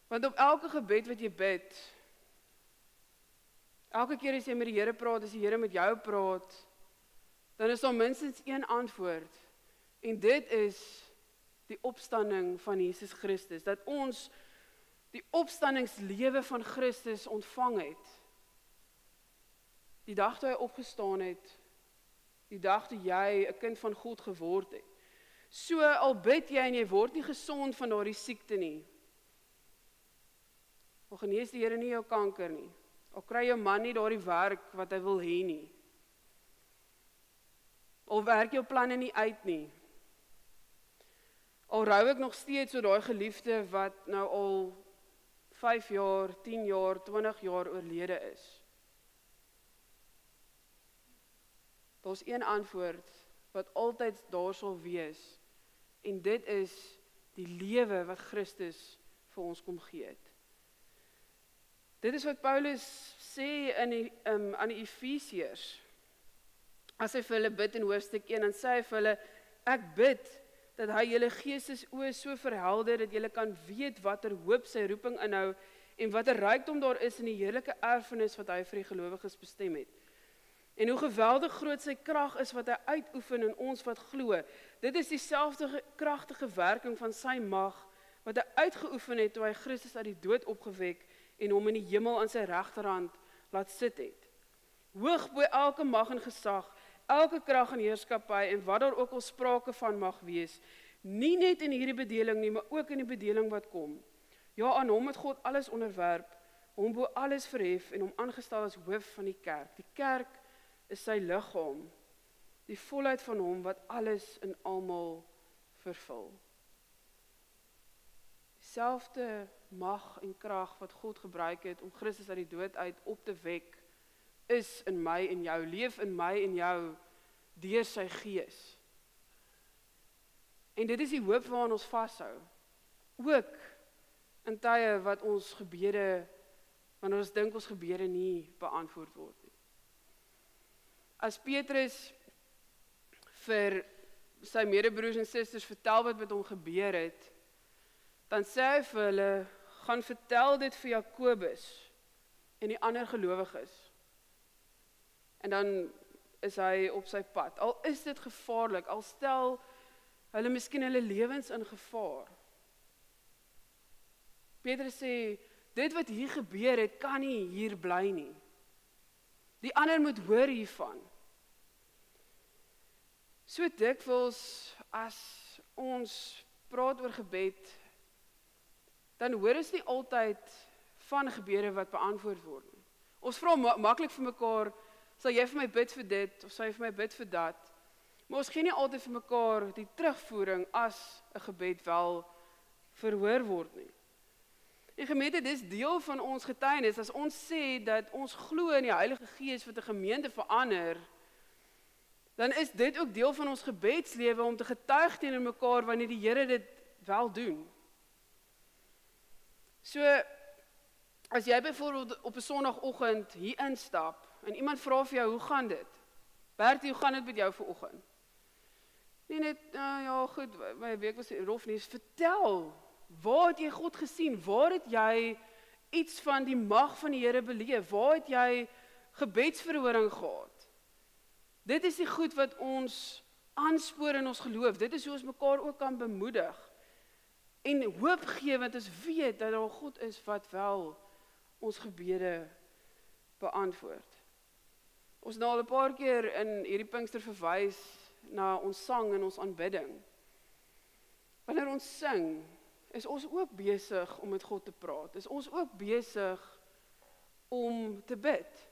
Want op elke gebed wat jy bid, elke keer as jy met die Here praat, as die Here met jou praat, dan is daar minstens een antwoord. En dit is die opstanding van Jesus Christus, dat ons die opstandingslewe van Christus ontvang het. Die dag toe hy opgestaan het, die dag toe jy 'n kind van God geword het. So al bid jy en jy word nie gesond van daardie siekte nie. Al genees die Here nie jou kanker nie. Al kry jou man nie daardie werk wat hy wil hê nie. Al werk jou planne nie uit nie. Al rou ek nog steeds oor daai geliefde wat nou al 5 jaar, 10 jaar, 20 jaar oorlede is. Daar's een antwoord wat altyd daar sal wees, en dit is die lewe wat Christus vir ons kom gee het. Dit is wat Paulus sê aan die Efesiërs. As hy vir hulle bid in hoofstuk 1, dan sê hy vir hulle, ek bid dat hy julle geestesoë so verhelder, dat julle kan weet watter hoop sy roeping inhou, en watter rykdom daar is in die heerlike erfenis wat hy vir die gelowiges bestem het. En hoe geweldig groot sy krag is wat hy uitoefen in ons wat glo. Dit is dieselfde kragtige werking van sy mag, wat hy uitgeoefen het toe hy Christus uit die dood opgewek, en hom in die hemel aan sy regterhand laat sit het. Hoog bo elke mag en gesag, elke krag en heerskappy, en wat daar ook al sprake van mag wees, nie net in hierdie bedeling nie, maar ook in die bedeling wat kom. Ja, aan hom het God alles onderwerp, hom bo alles verhef, en hom aangestel as hoof van die kerk. Die kerk is sy liggaam, die volheid van hom wat alles in almal vervul. Dieselfde mag en krag wat God gebruik het om Christus uit die dood uit op te wek, is in my en jou, leef in my en jou, deur sy gees. En dit is die hoop waaraan ons vashou. Ook in tye wat ons gebede, wanneer ons dink ons gebede nie beantwoord word nie. As Petrus vir sy medebroers en susters vertel wat met hom gebeur het, dan sê hy vir hulle, gaan vertel dit vir Jakobus en die ander gelowiges. En dan is hy op sy pad. Al is dit gevaarlik, al stel hulle miskien hulle lewens in gevaar. Petrus sê, dit wat hier gebeur het, kan nie hier bly nie. Die ander moet hoor hiervan. So dikwels as ons praat oor gebed, dan hoor ons nie altyd van gebede wat beantwoord word nie. Ons vra maklik vir mekaar, sal jy vir my bid vir dit, of sal jy vir my bid vir dat? Maar ons gee nie altyd vir mekaar die terugvoering as 'n gebed wel verhoor word nie. En gemeente, dis deel van ons getuienis, as ons sê dat ons glo in die Heilige Gees wat 'n gemeente verander, dan is dit ook deel van ons gebedslewe om te getuig teenoor mekaar wanneer die Here dit wel doen. So, as jy byvoorbeeld op 'n Sondagoggend hier instap, en iemand vra vir jou, hoe gaan dit? Bertie, hoe gaan dit met jou vanoggend? Nie net, ja goed, my week was rof nie, vertel, waar het jy God gesien? Waar het jy iets van die mag van die Here beleef? Waar het jy gebedsverhoring gehad? Dit is die goed wat ons aanspoor in ons geloof. Dit is hoe ons mekaar ook kan bemoedig. En hoop gee, want ons weet dat daar God is wat wel ons gebede beantwoord. Ons nou al 'n paar keer in hierdie Pinkster verwys na ons sang en ons aanbidding. Wanneer ons sing, is ons ook besig om met God te praat. Is ons ook besig om te bid.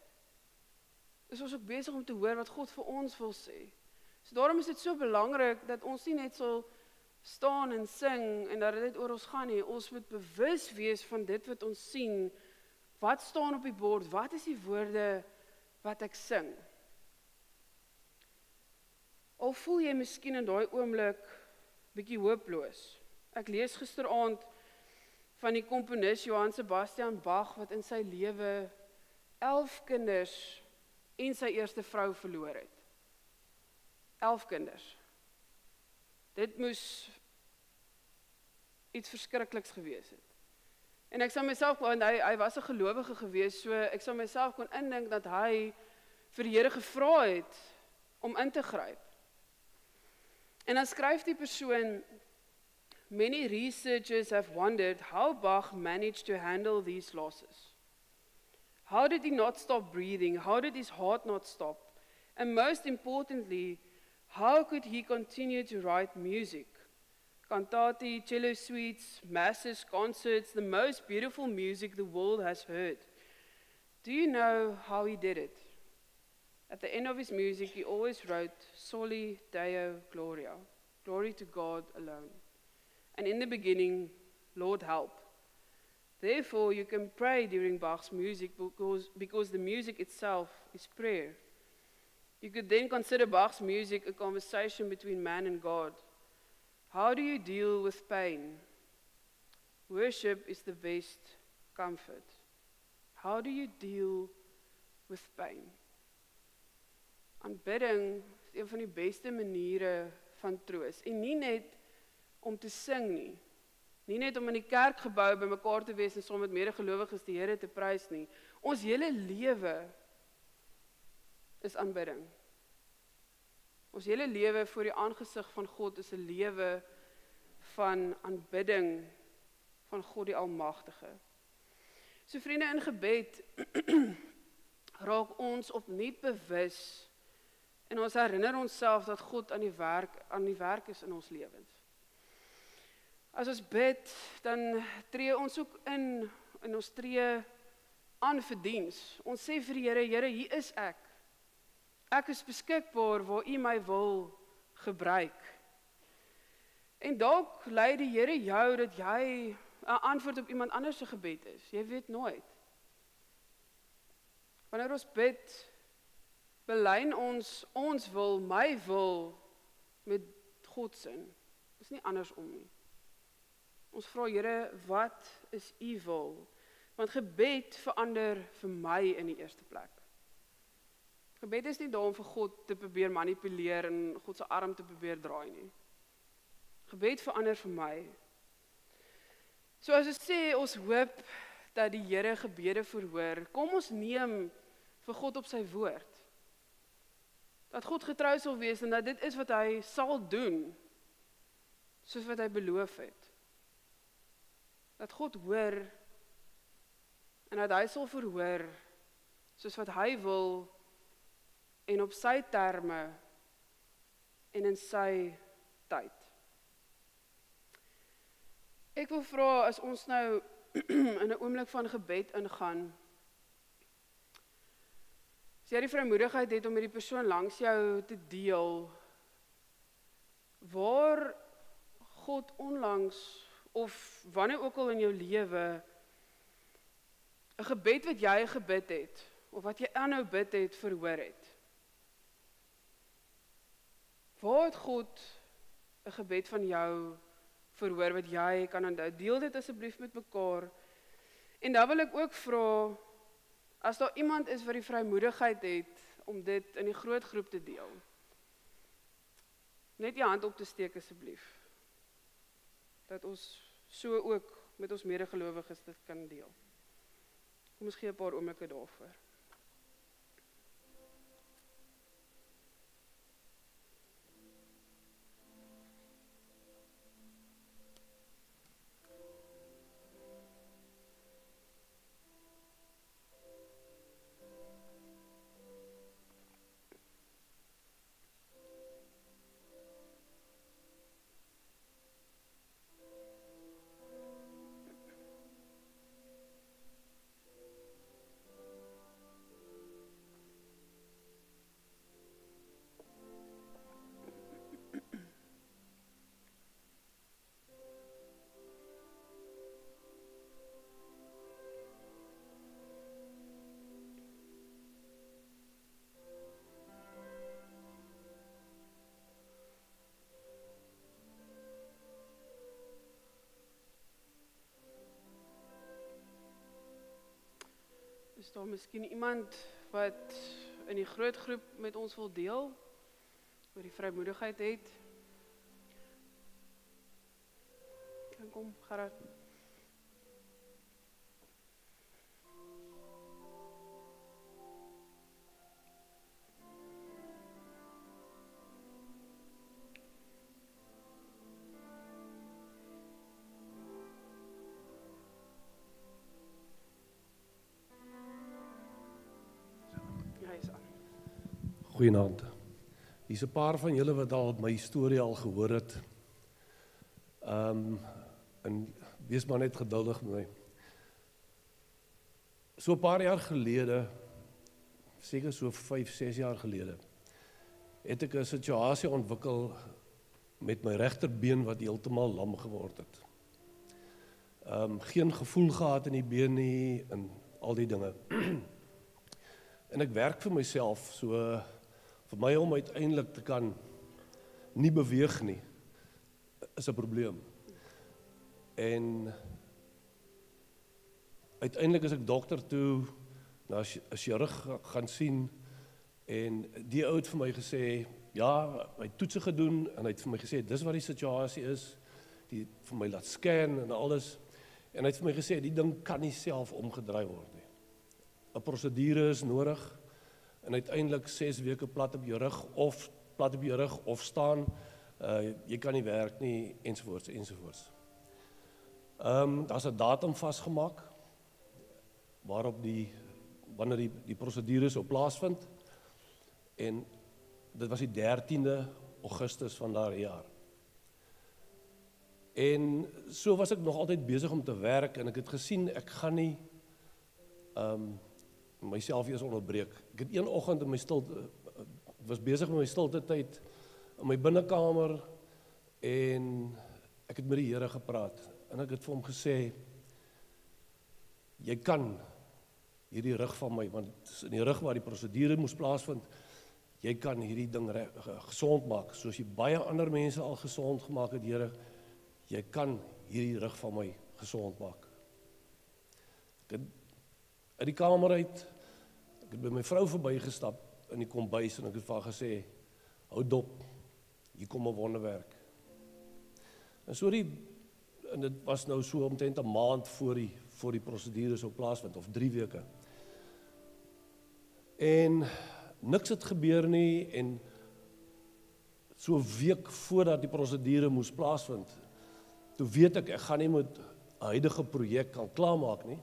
Is ons ook besig om te hoor wat God vir ons wil sê. So daarom is dit so belangrik dat ons nie net sal staan en sing en dat dit oor ons gaan nie. Ons moet bewus wees van dit wat ons sien. Wat staan op die bord? Wat is die woorde wat ek sing? Al voel jy miskien in daai oomblik bietjie hooploos. Ek lees gisteraand van die komponis Johann Sebastian Bach wat in sy lewe 11 kinders en sy eerste vrou verloor het. 11 kinders. Dit moes iets verskrikliks gewees het. En ek sal myself, want hy was 'n gelowige gewees, so ek sal myself kon indink dat hy vir die Here gevra het om in te gryp. En dan skryf die persoon, many researchers have wondered how Bach managed to handle these losses. How did he not stop breathing? How did his heart not stop? And most importantly, how could he continue to write music? Cantati, cello suites, masses, concerts, the most beautiful music the world has heard. Do you know how he did it? At the end of his music, he always wrote, Soli Deo Gloria, glory to God alone. And in the beginning, Lord help. Therefore, you can pray during Bach's music because the music itself is prayer. You could then consider Bach's music a conversation between man and God. How do you deal with pain? Worship is the best comfort. How do you deal with pain? Aanbidding is een van die beste maniere van troos. En nie net om te sing nie. Nie net om in die kerkgebou by mekaar te wees en saam met medegelowiges die Here te prys nie. Ons hele lewe is aanbidding. Ons hele lewe voor die aangesig van God is 'n lewe van aanbidding van God die Almagtige. So vriende, in gebed raak ons opnuut bewus en ons herinner onsself dat God aan die werk is in ons lewens. As ons bid, dan tree ons ook in en ons tree aan vir diens. Ons sê vir die Here, Here, hier is ek. Ek is beskikbaar waar U my wil gebruik. En dalk lei die Here jou dat jy 'n antwoord op iemand anders se gebed is. Jy weet nooit. Wanneer ons bid, belyn ons wil, my wil, met God se. Dit is nie andersom nie. Ons vra, Here, wat is U wil? Want gebed verander vir my in die eerste plek. Gebed is nie daar om vir God te probeer manipuleer en God se arm te probeer draai nie. Gebed verander vir my. So as ons sê, ons hoop dat die Here gebede verhoor, kom ons neem vir God op sy woord. Dat God getrou sal wees en dat dit is wat hy sal doen, soos wat hy beloof het. Dat God hoor en dat hy sal verhoor soos wat hy wil en op sy terme en in sy tyd. Ek wil vra, as ons nou in 'n oomblik van gebed ingaan, as jy die vrymoedigheid het om met die persoon langs jou te deel, waar God onlangs of wanneer ook al in jou lewe 'n gebed wat jy gebid het of wat jy aanhou bid het verhoor het. Waar het God 'n gebed van jou verhoor wat jy kan onthou? Deel dit asseblief met mekaar. En dan wil ek ook vra, as daar iemand is wat die vrymoedigheid het om dit in die groot groep te deel, net jou hand op te steek asseblief. Dat ons so ook met ons medegelowiges dit kan deel. Kom ons gee 'n paar oomblikke daarvoor. Is daar miskien iemand wat in die groot groep met ons wil deel, oor die vrymoedigheid het? Kom, Gerard. Goeienaand. Hier's 'n paar van julle wat al my storie al gehoor het. En wees maar net geduldig met my. So 'n paar jaar gelede, seker so 5-6 jaar gelede, het ek 'n situasie ontwikkel met my regterbeen wat heeltemal lam geword het. Geen gevoel gehad in die been nie en al die dinge. En ek werk vir myself, so vir my om uiteindelik te kan nie beweeg nie, is 'n probleem. En uiteindelik is ek dokter toe, na 'n chirurg gaan sien, en die ou het vir my gesê, ja, hy het toetse gedoen, en hy het vir my gesê, dis wat die situasie is, die het vir my laat scan en alles, en hy het vir my gesê, die ding kan nie self omgedraai word nie. 'n Prosedure is nodig, en uiteindelik 6 weke plat op jou rug, of staan, jy kan nie werk nie, ensovoorts, ensovoorts. Daar's 'n datum vasgemaak, waarop wanneer die prosedure sou plaasvind, en dit was die 13de Augustus van daardie jaar. En so was ek nog altyd besig om te werk, en ek het gesien, ek gaan nie myself eers onderbreek. Ek het een oggend in my stilte, was besig met my stilte tyd, in my binnekamer, en ek het met die Here gepraat, en ek het vir hom gesê, jy kan hierdie rug van my, want het is in die rug waar die prosedure moes plaasvind, jy kan hierdie ding gesond maak, soos jy baie ander mense al gesond gemaak het, Here, jy kan hierdie rug van my gesond maak. Ek het uit die kamer uit, ek het by my vrou verbygestap in die kombuis, en ek het vir haar gesê, hou dop, hier kom 'n wonderwerk. En so en dit was nou so omtrent 'n maand voor die prosedure sou plaasvind, of 3 weke. En niks het gebeur nie, en so 'n week voordat die prosedure moes plaasvind, toe weet ek gaan nie met 'n huidige projek kan klaarmaak nie.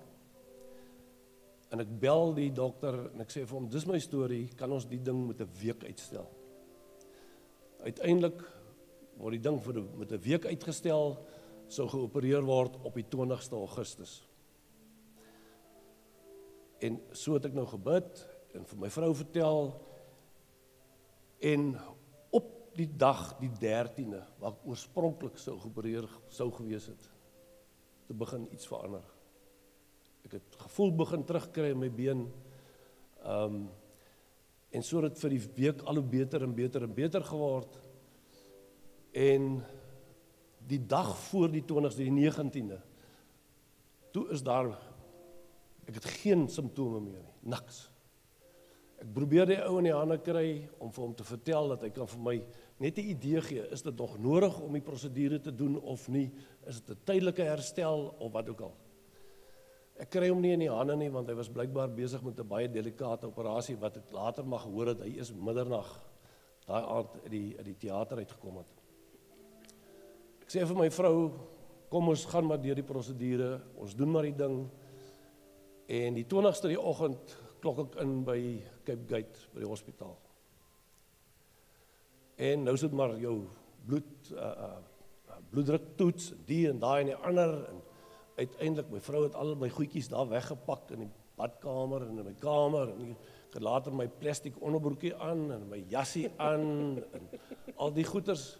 En ek bel die dokter, en ek sê vir hom, dis my storie, kan ons die ding met 'n week uitstel? Uiteindelik word die ding met 'n week uitgestel, sou geopereer word op die 20ste Augustus. En so het ek nou gebid, en vir my vrou vertel, en op die dag, die 13de, waar ek oorspronklik sou geopereer sou gewees het, te begin iets verander. Ek het gevoel begin terugkry in my been, en so het vir die week al hoe beter en beter en beter geword, en die dag voor die 20ste, die 19de, toe is daar, ek het geen simptome meer nie, niks. Ek probeer die ou in die hande kry, om vir hom te vertel, dat hy kan vir my net 'n idee gee, is dit nog nodig om die prosedure te doen, of nie, is dit 'n tydelike herstel, of wat ook al. Ek kry hom nie in die hande nie, want hy was blykbaar besig met 'n baie delikate operasie, wat ek later mag hoor dat hy is middernag, daai aand uit die teater uitgekom het. Ek sê vir my vrou, kom ons gaan maar deur die prosedure, ons doen maar die ding, en die 20ste die oggend, klok ek in by Cape Gate, by die hospitaal. En nou sit maar jou bloeddruk toets, die en daai en die ander, en uiteindelik, my vrou het al my goedjies daar weggepak, in die badkamer, en in my kamer, en ek het later my plastic onderbroekie aan, en my jassie aan, en al die goeders,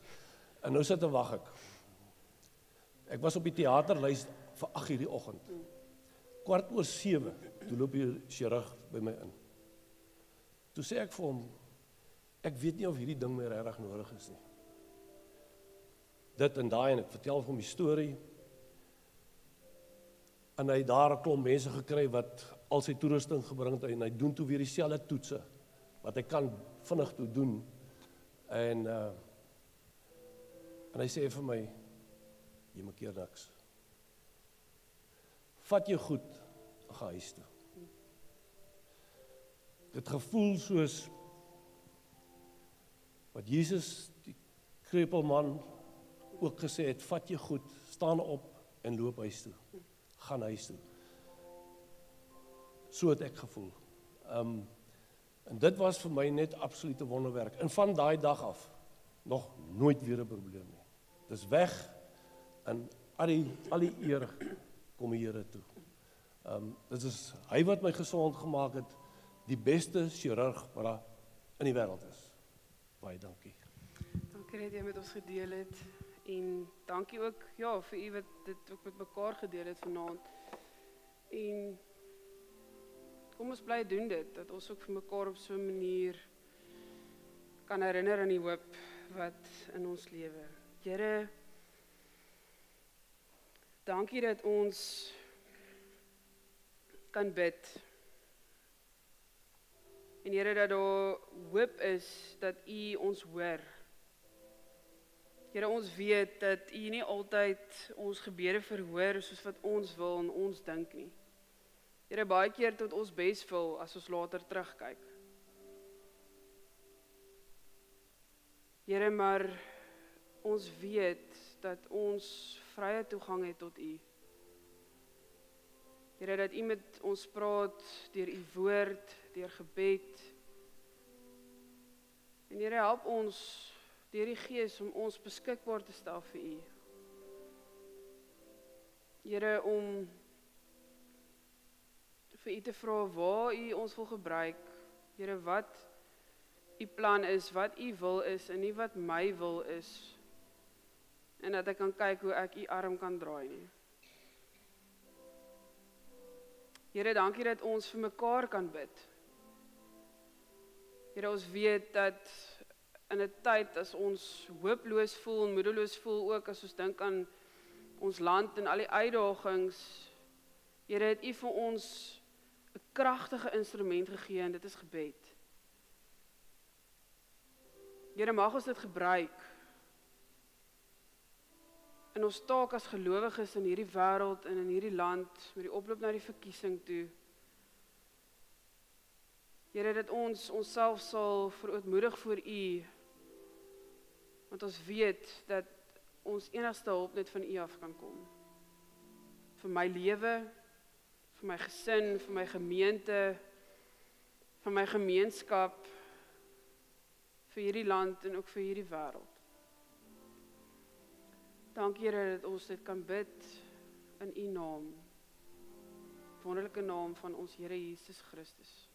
en nou sit en wag ek. Ek was op die theaterlys vir 8:00 die oggend. 7:15, toe loop die chirurg by my in. Toe sê ek vir hom, ek weet nie of hierdie ding meer regtig nodig is nie. Dit en daai, en ek vertel vir hom die storie, en hy het daar 'n klomp mense gekry wat al sy toerusting gebring het en hy doen toe weer dieselfde toetse, wat hy kan vinnig toe doen, en hy sê vir my, jy maak hier niks. Vat jou goed, en ga huis toe. Dit gevoel soos, wat Jesus, die krepelman, ook gesê het, vat jou goed, staan op, en loop huis toe. Gaan huis toe. So het ek gevoel. En dit was vir my net absolute wonderwerk. En van daai dag af, nog nooit weer 'n probleem nie. Dis weg, en al die eer kom die Here toe. Dit is hy wat my gesond gemaak het, die beste chirurg wat daar in die wêreld is. Baie dankie. Dankie dat jy met ons gedeel het. En dankie ook vir u wat dit ook met mekaar gedeel het vanaand. En kom ons bly doen dit, dat ons ook vir mekaar op so 'n manier kan herinner aan die hoop wat in ons lewe. Here, dankie dat ons kan bid. En Here, dat daar hoop is dat u ons hoor. Here, ons weet dat u nie altyd ons gebede verhoor soos wat ons wil en ons dink nie. Here, baie keer tot ons bes wil as ons later terugkyk. Here, maar ons weet dat ons vrye toegang het tot u. Here, dat u met ons praat deur u woord, deur gebed. En Here, help ons deur die Gees om ons beskikbaar te stel vir u. Here, om vir u te vra waar u ons wil gebruik. Here, wat u plan is, wat u wil is en nie wat my wil is. En dat ek kan kyk hoe ek u arm kan draai nie. Here, dankie dat ons vir mekaar kan bid. Here, ons weet dat in 'n tyd as ons hooploos voel en moedeloos voel, ook as ons dink aan ons land en al die uitdagings, Here, het u vir ons 'n kragtige instrument gegee en dit is gebed. Here, mag ons dit gebruik in ons taak as gelowiges in hierdie wêreld en in hierdie land, met die oploop na die verkiesing toe. Here, dat ons onsself sal verootmoedig voor u, want ons weet dat ons enigste hulp net van u af kan kom. Vir my lewe, vir my gesin, vir my gemeente, vir my gemeenskap, vir hierdie land en ook vir hierdie wêreld. Dankie Here dat ons dit kan bid in u naam. Wonderlike naam van ons Here Jesus Christus.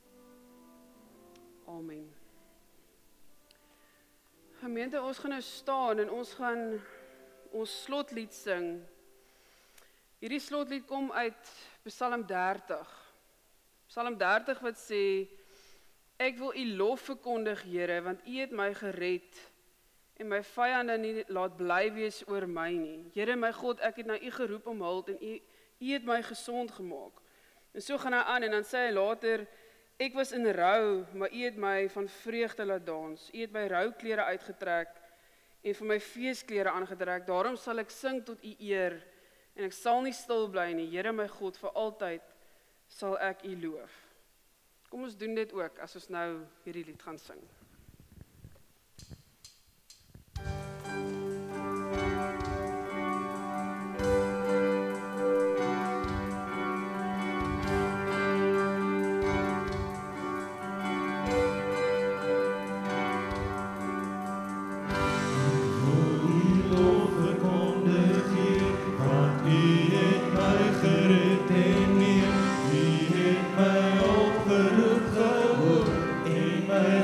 Amen. Gemeente, ons gaan nou staan en ons gaan ons slotlied sing. Hierdie slotlied kom uit Psalm 30. Psalm 30 wat sê, ek wil u lof verkondig, Here, want u het my gered en my vyande nie laat bly wees oor my nie. Here, my God, ek het na u geroep om hulp en u het my gesond gemaak. En so gaan hy aan en dan sê hy later, ek was in rou, maar u het my van vreugde laat dans. U het my rouklere uitgetrek en vir my feesklere aangetrek. Daarom sal ek sing tot u eer en ek sal nie stil bly nie. Here, my God, vir altyd sal ek u loof. Kom ons doen dit ook as ons nou hierdie lied gaan sing.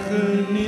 Geniet.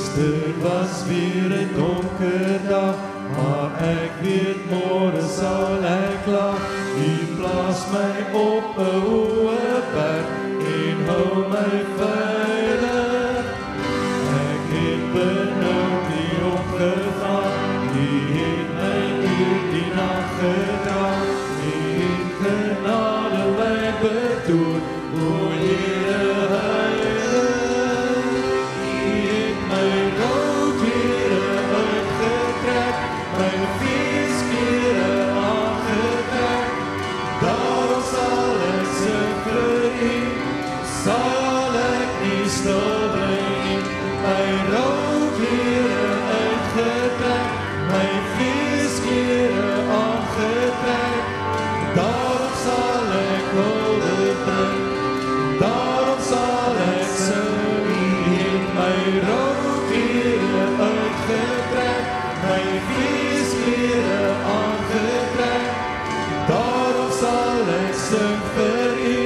Gister was weer 'n donker dag, maar ek weet môre sal ek lag. U plaas my op 'n hoë berg en hou my veilig. Ek het benoud nie opgevang, U het my deur die nag gedra. U het genade my betoon, o Here heilig. U het my rouklere uitgetrek, my feesklere aangetrek. Daarom sal ek sing vir U, sal ek nie stil bly nie. My rouklere uitgetrek, my feesklere aangetrek. Daarom sal ek hulde bring, daarom sal ek sing. U het my rouklere uitgetrek, my feesklere aangetrek. Daarom sal ek sing vir U,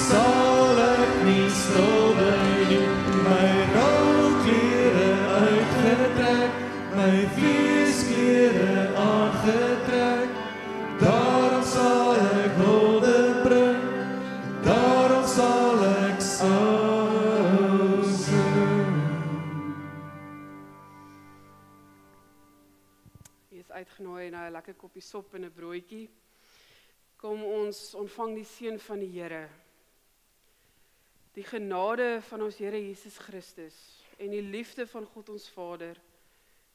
sal ek nie stil bly nie. My rouklere uitgetrek, my feesklere aangetrek. Daarom sal ek hulde bring, daarom sal ek sing. Jy is uitgenooi na 'n lekker koppie sop en 'n broodjie. Kom ons ontvang die seën van die Here. Die genade van ons Here Jesus Christus en die liefde van God ons Vader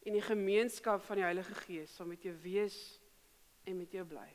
en die gemeenskap van die Heilige Gees sal met jou wees en met jou bly.